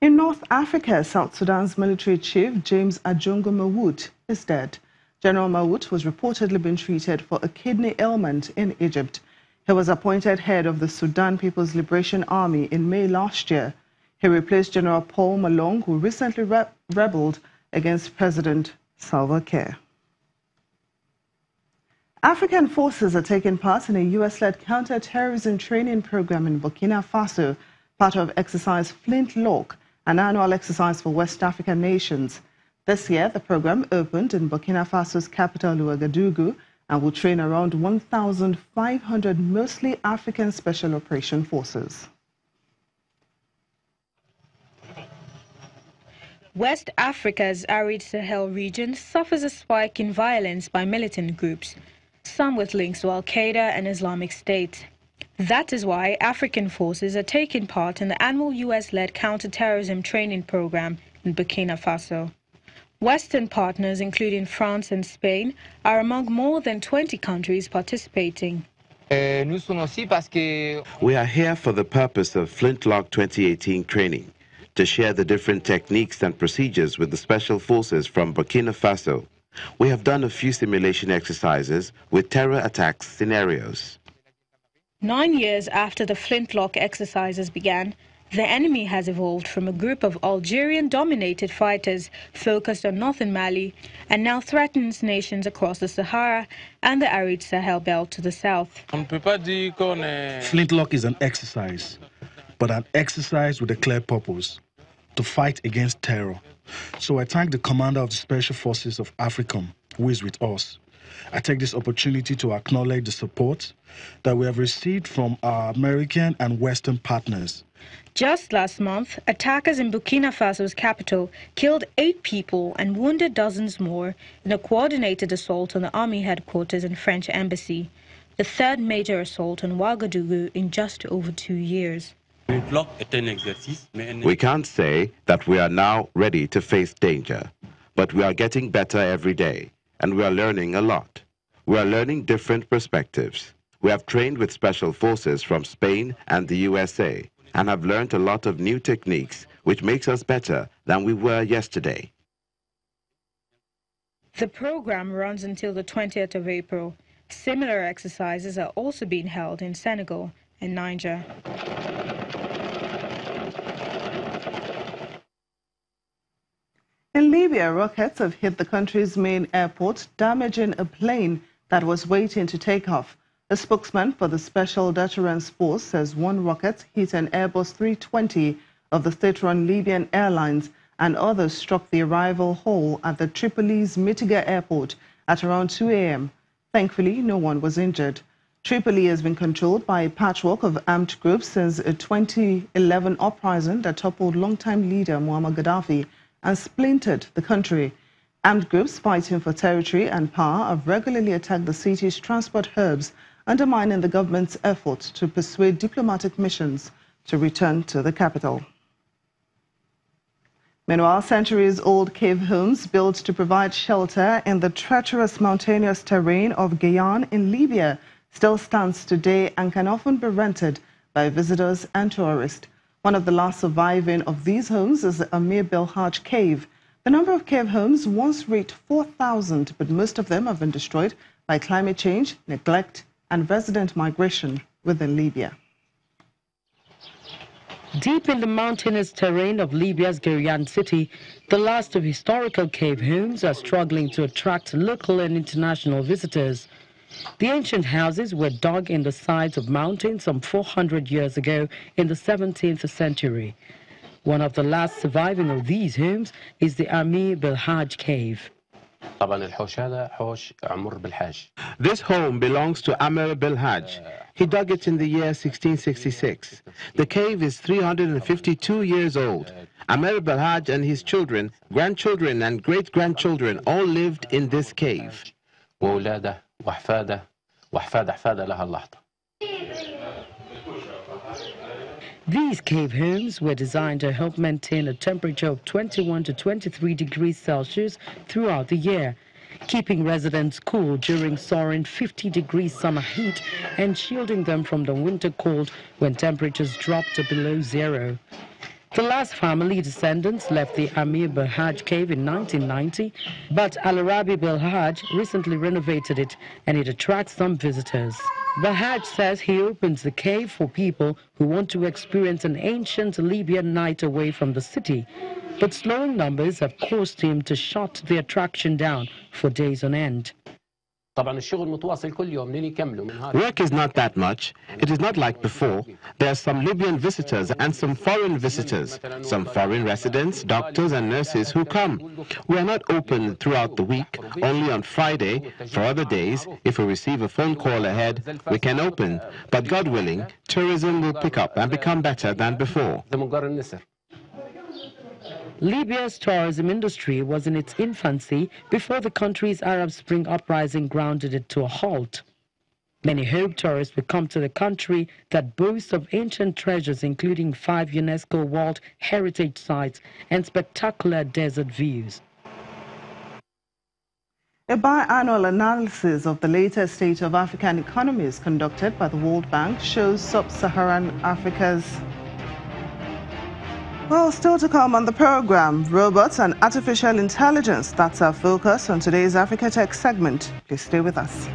In North Africa, South Sudan's military chief, James Ajongo Mawood, is dead. General Mawood was reportedly being treated for a kidney ailment in Egypt. He was appointed head of the Sudan People's Liberation Army in May last year. He replaced General Paul Malong, who recently rebelled against President Salva Kiir. African forces are taking part in a U.S.-led counter-terrorism training program in Burkina Faso, part of Exercise Flintlock, an annual exercise for West African nations. This year, the program opened in Burkina Faso's capital, Ouagadougou, and will train around 1,500 mostly African special operation forces. West Africa's arid Sahel region suffers a spike in violence by militant groups, some with links to Al-Qaeda and Islamic State. That is why African forces are taking part in the annual U.S.-led counter-terrorism training program in Burkina Faso. Western partners, including France and Spain, are among more than 20 countries participating. We are here for the purpose of Flintlock 2018 training, to share the different techniques and procedures with the special forces from Burkina Faso. We have done a few simulation exercises with terror attacks scenarios. 9 years after the Flintlock exercises began, the enemy has evolved from a group of Algerian-dominated fighters focused on northern Mali and now threatens nations across the Sahara and the arid Sahel belt to the south. Flintlock is an exercise, but an exercise with a clear purpose: to fight against terror. So I thank the commander of the Special Forces of AFRICOM, who is with us. I take this opportunity to acknowledge the support that we have received from our American and Western partners. Just last month, attackers in Burkina Faso's capital killed 8 people and wounded dozens more in a coordinated assault on the army headquarters and French embassy, the third major assault on Ouagadougou in just over 2 years. We can't say that we are now ready to face danger, but we are getting better every day, and we are learning a lot. We are learning different perspectives. We have trained with special forces from Spain and the USA, and have learned a lot of new techniques, which makes us better than we were yesterday. The program runs until the 20th of April. Similar exercises are also being held in Senegal and Niger. In Libya, rockets have hit the country's main airport, damaging a plane that was waiting to take off. A spokesman for the Special Deterrence Force says one rocket hit an Airbus 320 of the state-run Libyan Airlines, and others struck the arrival hall at the Tripoli's Mitiga airport at around 2 a.m. Thankfully, no one was injured. Tripoli has been controlled by a patchwork of armed groups since a 2011 uprising that toppled longtime leader Muammar Gaddafi and splintered the country. Armed groups fighting for territory and power have regularly attacked the city's transport hubs, undermining the government's efforts to persuade diplomatic missions to return to the capital. Meanwhile, centuries-old cave homes built to provide shelter in the treacherous mountainous terrain of Guyane in Libya still stands today and can often be rented by visitors and tourists. One of the last surviving of these homes is the Amir Belhaj Cave. The number of cave homes once reached 4,000, but most of them have been destroyed by climate change, neglect, and resident migration within Libya. Deep in the mountainous terrain of Libya's Guyane city, the last of historical cave homes are struggling to attract local and international visitors. The ancient houses were dug in the sides of mountains some 400 years ago in the 17th century. One of the last surviving of these homes is the Amir Belhaj Cave. This home belongs to Amir Belhaj. He dug it in the year 1666. The cave is 352 years old. Amir Belhaj and his children, grandchildren and great-grandchildren all lived in this cave. These cave homes were designed to help maintain a temperature of 21 to 23 degrees Celsius throughout the year, keeping residents cool during soaring 50-degree summer heat and shielding them from the winter cold when temperatures drop to below zero. The last family descendants left the Amir Belhaj cave in 1990, but Al-Arabi Belhaj recently renovated it and it attracts some visitors. Belhaj says he opens the cave for people who want to experience an ancient Libyan night away from the city, but slowing numbers have caused him to shut the attraction down for days on end. Work is not that much. It is not like before. There are some Libyan visitors and some foreign visitors, some foreign residents, doctors and nurses who come. We are not open throughout the week, only on Friday. For other days, if we receive a phone call ahead, we can open. But God willing, tourism will pick up and become better than before. Libya's tourism industry was in its infancy before the country's Arab Spring uprising grounded it to a halt. Many hope tourists will come to the country that boasts of ancient treasures, including 5 UNESCO World Heritage Sites and spectacular desert views. A biannual analysis of the latest state of African economies conducted by the World Bank shows sub-Saharan Africa's... Well, still to come on the program, robots and artificial intelligence. That's our focus on today's Africa Tech segment. Please stay with us.